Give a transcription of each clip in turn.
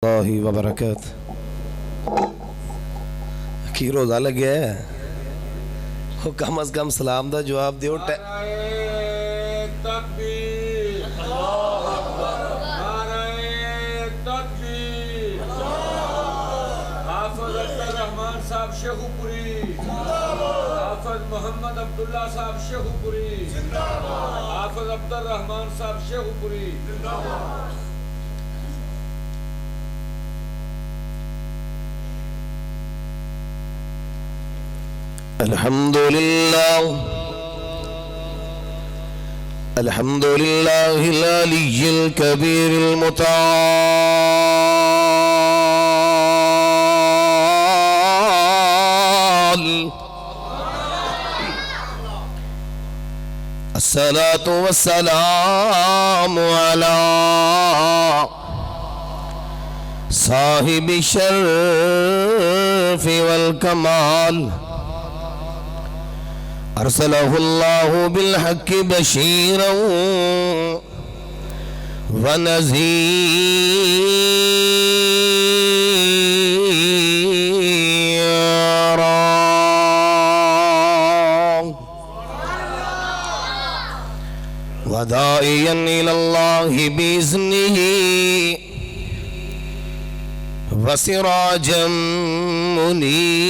اللہ وبرکاتہ کی روزہ لگیا ہے وہ کم از کم سلام دا جواب دیو تکبیر نعرہ تکبیر حافظ عبدالرحمن صاحب شیخو پوری حافظ محمد عبداللہ صاحب شیخو پوری حافظ عبدالرحمن صاحب شیخو پوری الحمدللہ العلی الکبیر المتعال الصلاة والسلام علی صاحب الشرف والکمال ارسلہ اللہ بالحق بشیرا ونذیرا وداعیا الی اللہ باذنہ وسراجا منیرا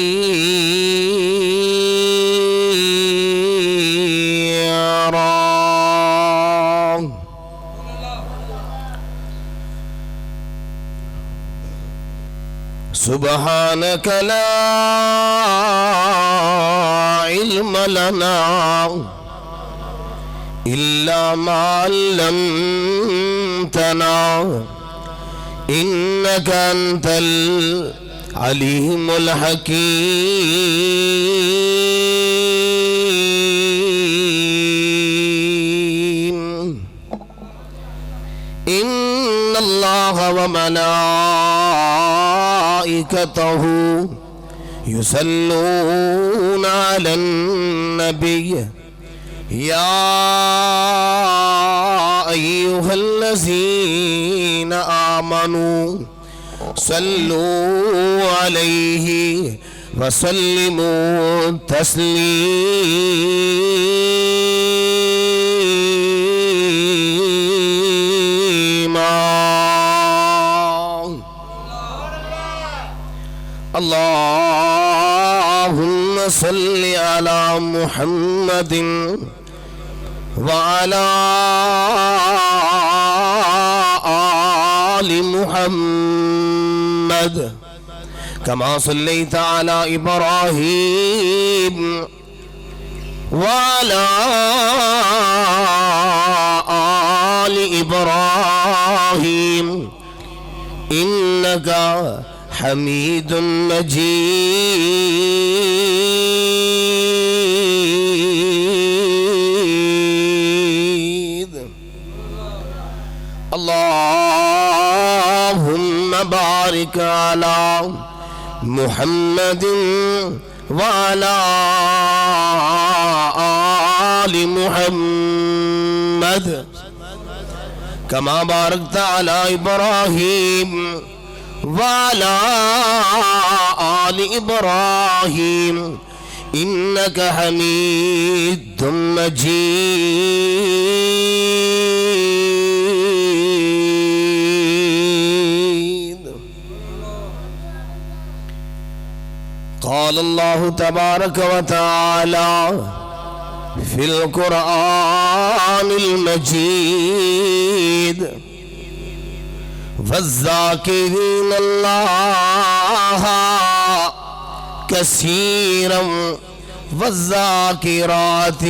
سبحانك لا علم لنا إلا ما علمتنا إنك أنت العليم الحكيم إن الله وملائكته يصلون على النبي يا أيها الذين آمنوا صلوا عليه وسلموا تسليما اللهم صل على محمد وعلى آل محمد كما صليت على إبراهيم وعلى آل إبراهيم إنك حميد مجيد اللهم بارك على محمد وعلى آل محمد كما باركت على إبراهيم وعلى آل إبراهيم إنك حميد مجيد قال الله تبارك وتعالى في القرآن المجيد والذاكرين الله كثيرا والذاكرات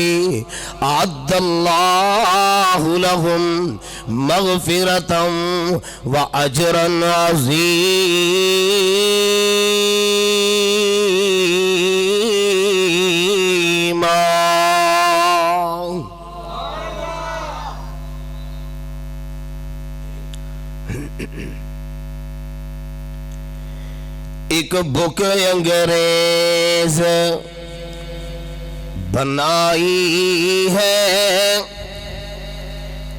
أعد الله لهم مغفرة وأجرا عظيما ایک بک انگریز بنائی ہے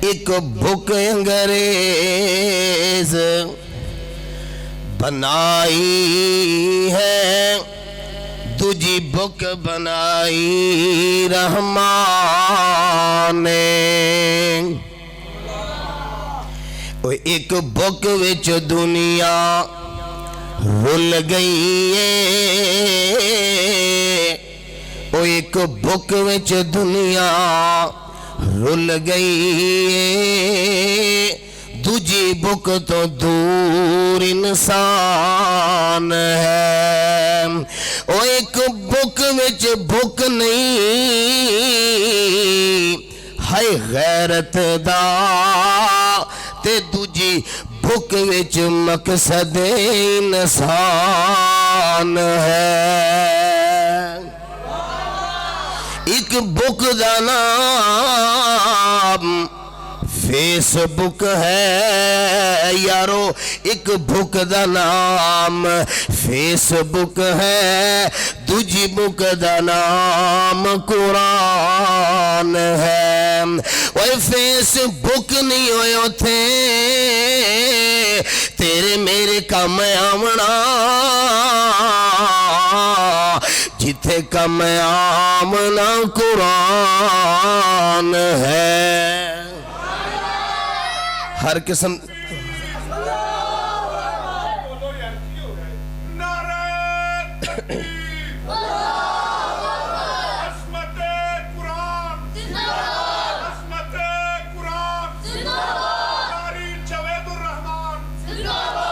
ایک بک انگریز بنائی ہے دوجی بک بنائی رحمان نے وہ ایک بک وچ دنیا رل گئی ہے وہ ایک بک وچ دنیا رل گئی ہے دوجی بک تو دور انسان ہے وہ ایک بک وچ بک نہیں ہائے غیرت دا تے دوجی بک وچ مقصد انسان ہے ایک بک دا نام فیس بک ہے یارو ایک بک دا نام فیس بک ہے دوجی بک دا نام قرآن ہے وہ فیس بک نہیں ہوئے تھے تیرے میرے کام آمنا جتھے کام آمنا قرآن ہے ہر قسم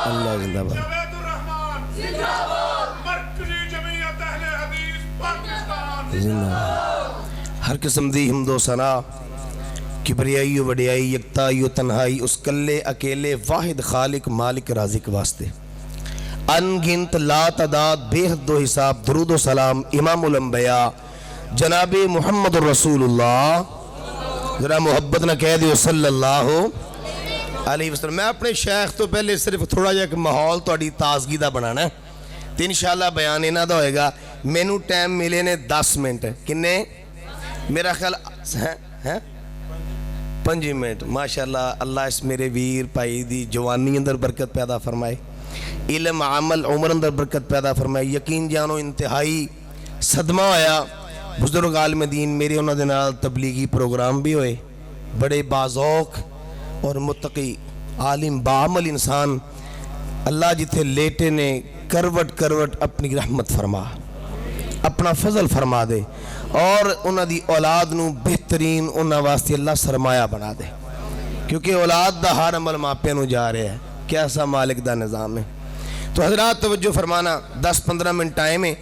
اللہ زندہ باد ہر قسم دی حمد و ثنا کبریائی و وڈیائی یکتائی و تنہائی اس کلے اکیلے واحد خالق مالک رازق واسطے انگنت لا تعداد بے حد و حساب درود و سلام امام الانبیاء جناب محمد الرسول اللہ ذرا محبت نہ کہہ دیو صلی اللہ علیہ وسلم میں اپنے شیخ تو پہلے صرف تھوڑا جا ایک ماحول توڑی تازگی دا بنانا ہے تو انشاءاللہ بیان اینا دا ہوئے گا مینو ٹائم ملے نے 10 منٹ کنے میرا خیال ہیں 5 منٹ ماشاءاللہ اللہ اس میرے ویر پائی دی جوانی اندر برکت پیدا فرمائے علم عمل عمر اندر برکت پیدا فرمائے یقین جانو انتہائی صدمہ آیا بزرگ عالم دین میرے انہوں نے تبلیغی پروگرام بھی ہوئے بڑے بازوق اور متقی عالم بعمل انسان اللہ جتھے لیٹے نے کروٹ کروٹ اپنی رحمت فرما اپنا فضل فرما دے اور انہوں دی اولاد نو بہترین انہوں واسطے اللہ سرمایہ بنا دے کیونکہ اولاد دا ہر عمل ماپے نو جا رہے ہیں کیسا مالک دا نظام ہے تو حضرات توجہ فرمانا 10-15 منٹ ٹائم ہے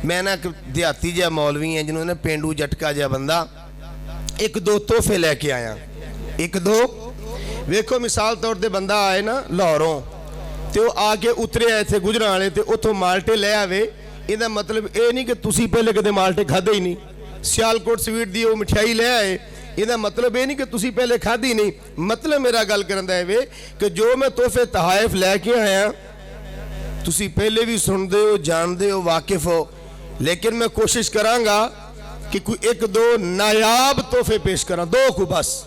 میں نا دیہاتی جا مولوی ہیں جنہوں نے پینڈو جٹکا جا بندہ 1-2 تحفے لے کے آیا 1-2 ویکھو مثال طور دے بندہ آئے نا لاہوروں تو آگے اترے آئے تھے گجران والے تے اتھوں مالٹے لے آوے یہ مطلب اے نہیں کہ تسی پہلے کدے مالٹے کھادے ہی نہیں سیالکوٹ سویٹ دی وہ مٹھائی لے آئے یہ مطلب اے نہیں کہ تسی پہلے کھادی نہیں مطلب میرا گل کرندہ ہے کہ جو میں تحفے تحائف لے کے آیا تسی پہلے بھی سن دے ہو جان دے ہو واقف ہو لیکن میں کوشش کرانگا کہ کوئی 1-2 نایاب تحفے پیش کرا 2 کو بس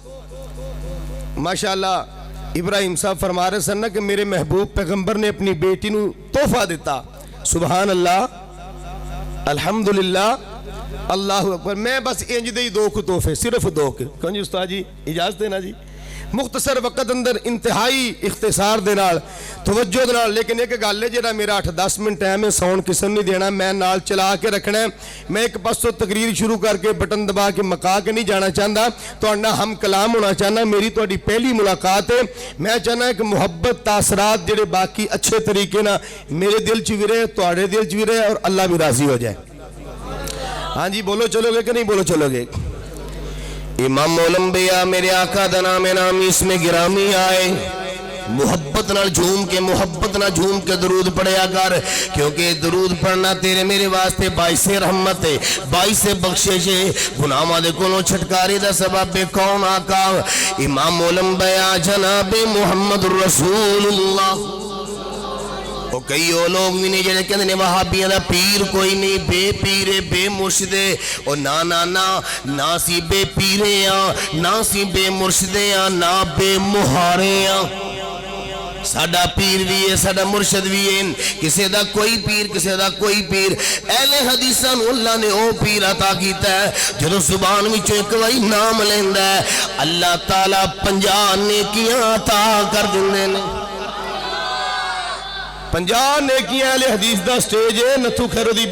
ماشاءاللہ ابراہیم صاحب فرما رہے سن کہ میرے محبوب پیغمبر نے اپنی بیٹی نو تحفہ دیتا سبحان اللہ الحمدللہ اللہ اکبر میں بس انج دے 2 کو تحفے صرف 2 کے کون جی استاد جی اجازت دینا جی مختصر وقت اندر انتہائی اختصار دے نال توجہ دے نال لیکن ایک گل ہے جڑا میرا 8-10 منٹ ٹائم ہے ساؤنڈ کسن نہیں دینا میں نال چلا کے رکھنا ہے میں ایک پاسوں تقریر شروع کر کے بٹن دبا کے مکا کے نہیں جانا چاہتا تہاڈا ہم کلام ہونا چاہنا میری تہاڈی پہلی ملاقات ہے میں چاہنا ہے کہ محبت تاثرات جڑے باقی اچھے طریقے نہ میرے دل چ بھی رہے تہاڈے دل چ بھی رہے اور اللہ بھی راضی ہو جائے ہاں جی بولو چلو گے کہ نہیں بولو چلو گے امام الانبیاء میرے آقا دا نام نامی اس میں گرامی آئے محبت نہ جھوم کے درود پڑھیا کر کیونکہ درود پڑھنا تیرے میرے واسطے باعث رحمت ہے باعث بخشش ہے گناہاں دے کولوں چھٹکارے دا سبب ہے کون آقا امام الانبیاء جناب محمد الرسول اللہ وہ کئی لوگ بھی نہیں جڑے کہندے نے وہابیاں دا پیر کوئی نہیں بے پیرے بے مرشدے او نا سی بے پیرے نہ سی بے مرشدے نہ بے مہارے ساڈا پیر بھی ہے ساڈا مرشد بھی ہے کسے دا کوئی پیر کسے دا کوئی پیر اہل حدیثاں نو اللہ نے او پیر عطا کیتا ہے جدوں زبان وچوں ایک واری نام لیندا ہے اللہ تعالی 50 نیکیاں عطا کر دیندے نے 50 نیکیاں اہل حدیث دا سٹیج ہے نتھو خیرو دی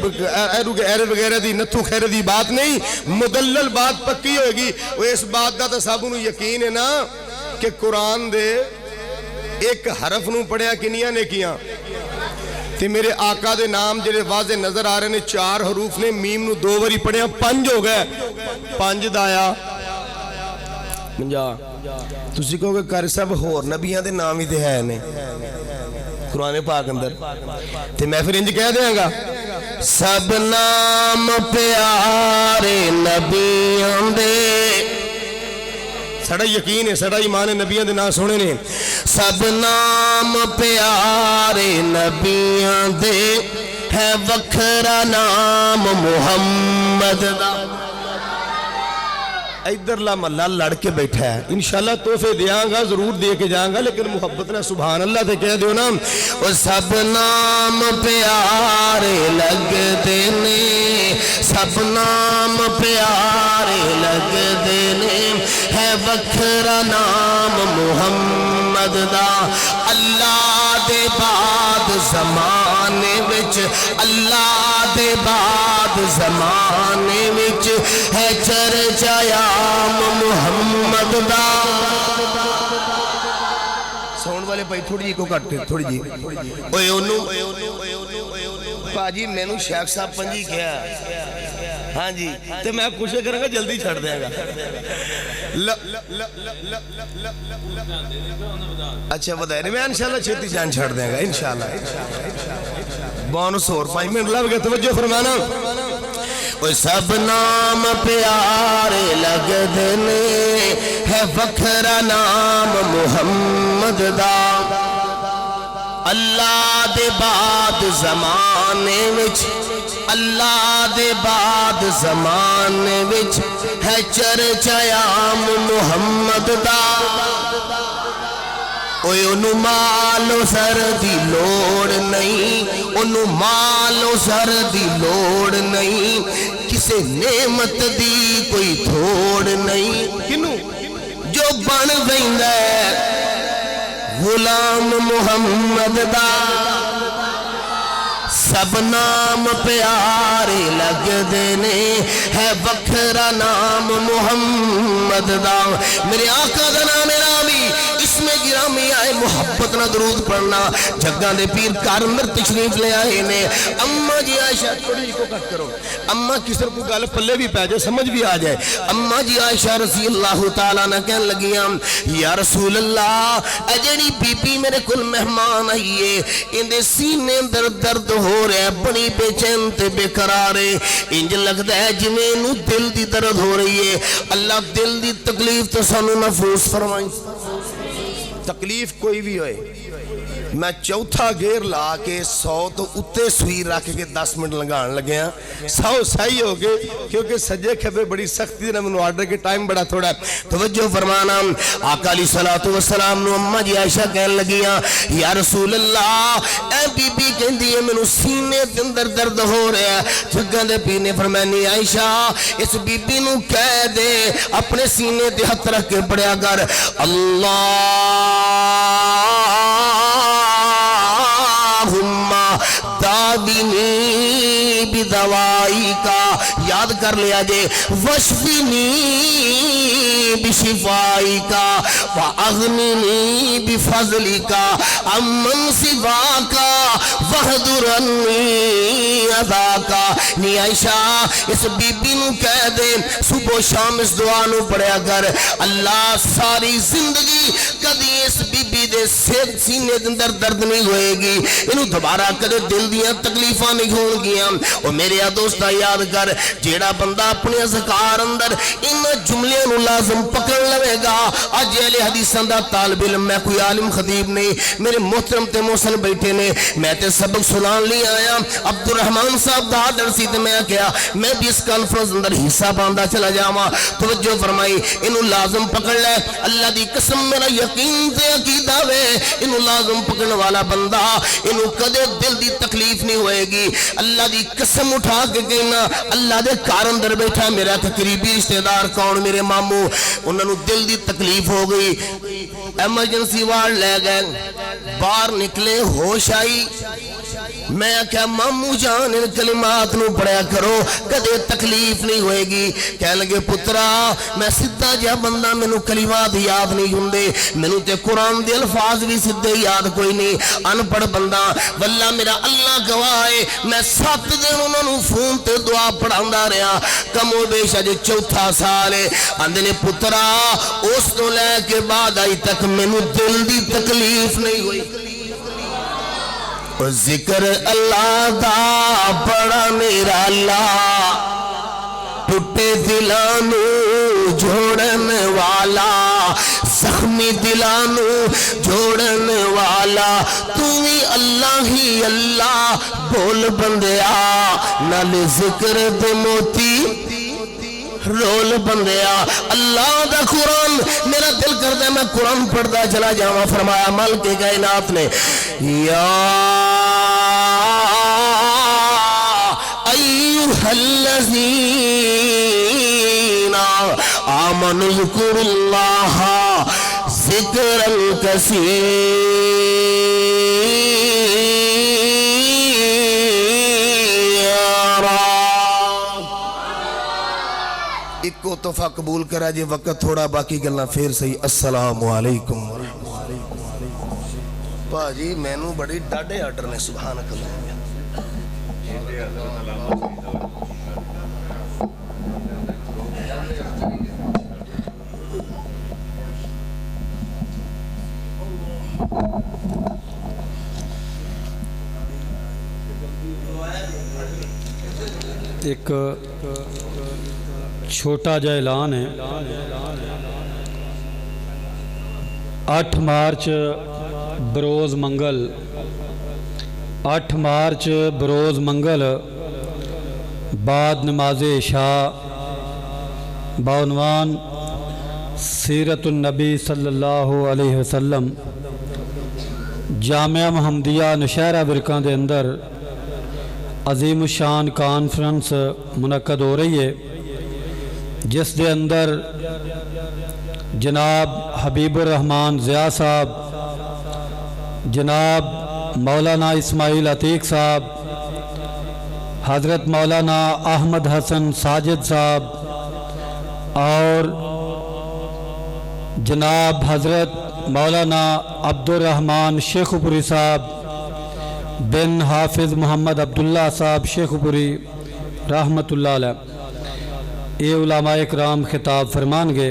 ایرو وغیرہ دی نتھو خیرو دی بات نہیں مدلل بات پکی ہوئے گی وہ اس بات دا تو سب نو یقین ہے نا کہ قرآن دے ایک حرف نو پڑھیا کنیاں نیکیاں تے میرے آقا دے نام جڑے واضح نظر آ رہے نے 4 حروف نے میم نو 2 واری پڑھیا 5 ہو گئے 5 دا آیا 50 تسی کہو کہ کر سب ہور نبیاں دے نام ہی تے ہے نے قرآن پاک اندر تے میں پھر انج کہہ دیاں گا سب نام پیارے نبیاں دے ساڑا یقین ہے ساڑا ایمان ہے نبیاں دے نام سونے نے سب نام پیارے نبیاں دے ہے وکھرا نام محمد دا ادھر لا محلہ لڑ کے بیٹھا ہے انشاءاللہ تحفے دیاں گا ضرور دے کے جاؤں گا لیکن محبت نہ سبحان اللہ تے کہہ دیو نا اور سب نام پیارے لگ دینے سب نام پیارے لگ دینے ہے وکھرا نام محمد دا اللہ دے بعد زمانے وچ اللہ دے بعد زمانے وچ ہے چرچایا محمد دا ساؤنڈ والے بھائی تھوڑی جی کو کٹ تھوڑی جی اوے اونوں باجی مینوں شیخ صاحب پنجی کیا ہاں جی تے میں کوشش کراں گا جلدی چھڑ دیاں گا اچھا بدائے میں انشاءاللہ چھتی جان چھڑ دیاں گا انشاءاللہ بونس اور 5 منٹ لگ گئے توجہ فرمانا سب نام پیارے لگ دینے ہے وکھرا نام محمد دا اللہ دے بعد زمانے وچ اللہ دے بعد زمانے وچ ہے چرچیام محمد دا اوے انہوں مالو سر دی لوڑ نہیں انہوں مالو سر دی لوڑ نہیں کسے نعمت دی کوئی تھوڑ نہیں کنوں جو بن ویندہ غلام محمد دا سب نام پیارے لگ دینے ہے وکھرا نام محمد دا میرے آقا دا نام رامی اس میں گرامی آئے محبت نہ درود پڑھنا جگہ دے پیر کارندر تشریف لے آئے نے اممہ جی عائشہ تھوڑی جی کو کٹ کرو اممہ کسر کو گال پلے بھی پہ جائے سمجھ بھی آ جائے اممہ جی عائشہ رضی اللہ تعالیٰ نہ کہنے لگیاں یا رسول اللہ اجڑی بی بی میرے کل مہمان آئیے ان دے سینے در درد ہو رہے بڑی بے چین تے بے قرارے انج لگتا ہے جنہیں نو دل دی درد ہو رہی ہے اللہ دل دی تکلیف تو سانو محفوظ فرمائیں تکلیف کوئی بھی ہوئے میں چوتھا گیر لا کے 100 تو اتے سوئی رکھ کے 10 منٹ لگان لگے ہیں 100 صحیح ہو گئے کیونکہ سجے کھبے بڑی سختی دینا منو آرڈر کے ٹائم بڑا تھوڑا ہے توجہ فرمانا آقا علیہ السلام نو اممہ جی عائشہ کہنے لگیاں یا رسول اللہ اے بی بی کہن دیئے منو سینے دندر درد ہو رہا ہے جگہ دے پینے فرمینی عائشہ اس بی بی نو کہہ دے اپنے سینے دے ہاتھ رکھ کے پڑیا کر داوینی بدوائی کا یاد کر لیا جے وشفینی بشفائی کا واغنینی بفضلی کا امن سوا کا وحدرنی ادا کا نی عائشہ اس بی بی نو کہہ دے صبح و شام اس دعا نو پڑھیا کر اللہ ساری زندگی کدی اس بی بی دے سینے اندر درد نہیں ہوئے گی انہوں دوبارہ کدے دل دیاں تکلیفاں نہیں ہون گیاں اور میرے دوستہ یاد کر جیڑا بندہ اپنے اذکار اندر ان جملے نو لازم پکڑ لوے گا آج اہل حدیثاں دا طالب علم میں کوئی عالم خطیب نہیں میرے محترم تے محسن بیٹھے نے میں تے سبق سنان لی آیا عبد الرحمان صاحب دا درسی تے میں کیا میں بھی اس کانفرنس اندر حصہ پاندا چلا جاواں توجہ فرمائی انہوں لازم پکڑ لے اللہ دی قسم میرا یقین تے عقیدہ وے انہوں لازم پکڑنے والا بندہ انہوں کدے دل دی تکلیف نہیں ہوئے گی اللہ دی قسم اٹھا کے کہنا اللہ دے کار اندر بیٹھا میرا قریبی رشتہ دار کون میرے ماموں انہوں نے دل دی تکلیف ہو گئی ایمرجنسی وارڈ لے گئے باہر نکلے ہوش آئی میں کیا ماموں جان ان کلمات نو پڑھیا کرو کدے تکلیف نہیں ہوئے گی کہہ لگے پترا میں سدھا جا بندہ میں نو کلمات یاد نہیں ہوندے میں نو تے قرآن دے الفاظ بھی سدھے یاد کوئی نہیں ان پڑھ بندہ واللہ میرا اللہ گواہے میں 7 دن انہوں نو فون تے دعا پڑھاندہ رہا کم و بیش اج چوتھا سال ہے اندنے پترا اس تو لے کے بعد آئی تک میں نو دل دی تکلیف نہیں ہوئی ذکر اللہ دا بڑا میرا اللہ ٹوٹے دلانو جوڑن والا زخمی دلانو جوڑن والا تو ہی اللہ بول بندیا نال ذکر دے موتی رول بندیا اللہ دا قرآن میرا دل کرتا ہے میں قرآن پڑھتا چلا جاواں فرمایا مالک کائنات نے یا ایوہ الذین آمنوا اذکروا اللہ ذکرا کثیرا ایک کو تحفہ قبول کرا جی وقت تھوڑا باقی گلنا پھر صحیح السلام علیکم باجی میں نو بڑی ڈاڑے آرڈر نے سبحانک اللہ ایک چھوٹا جا اعلان ہے 8 مارچ بروز منگل 8 مارچ بروز منگل بعد نماز عشاء بعنوان سیرت النبی صلی اللہ علیہ وسلم جامعہ محمدیہ نوشہرہ برکاں دے اندر عظیم الشان کانفرنس منعقد ہو رہی ہے جس دے اندر جناب حبیب الرحمان ضیاء صاحب جناب مولانا اسماعیل عتیق صاحب حضرت مولانا احمد حسن ساجد صاحب اور جناب حضرت مولانا عبد الرحمان شیخ پوری صاحب بن حافظ محمد عبداللہ صاحب شیخ پوری رحمت اللہ علیہ یہ علماء اکرام خطاب فرمان گے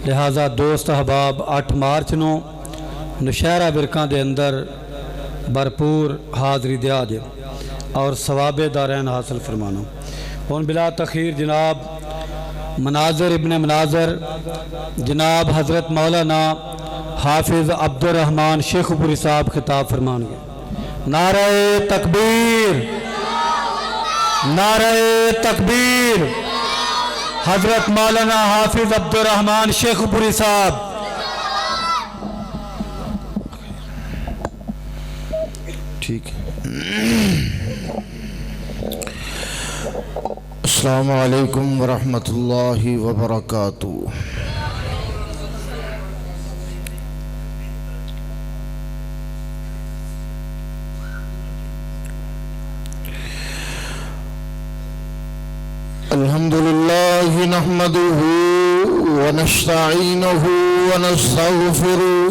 لہذا دوست احباب 8 مارچ نو نوشہرہ برکاں دے اندر بھرپور حاضری دیا جے اور ثواب دارین حاصل فرمانا اور بلا تخیر جناب مناظر ابن مناظر جناب حضرت مولانا حافظ عبد الرحمان شیخ پوری صاحب خطاب فرمان گے نعرہ تکبیر نعرہ تکبیر حضرت مولانا حافظ عبد الرحمان شیخ پوری صاحب ٹھیک السلام علیکم ورحمۃ اللہ وبرکاتہ الحمد لله نحمده ونستعينه ونستغفره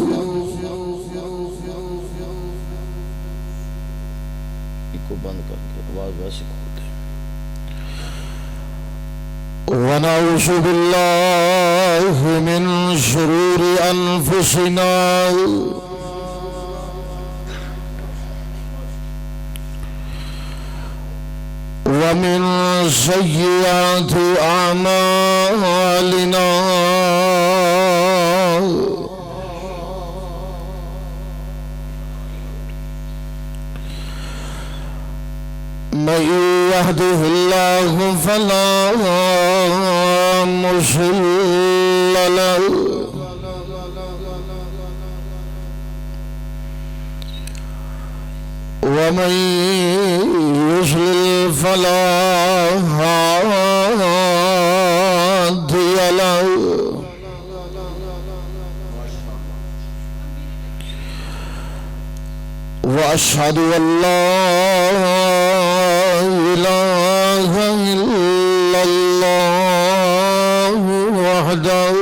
ونعوذ بالله من شرور أنفسنا ومن سيئات أعمالنا من يهده الله فلا مضل له ومن يضلل فلا هادي له وأشهد أن لا إله إلا الله وحده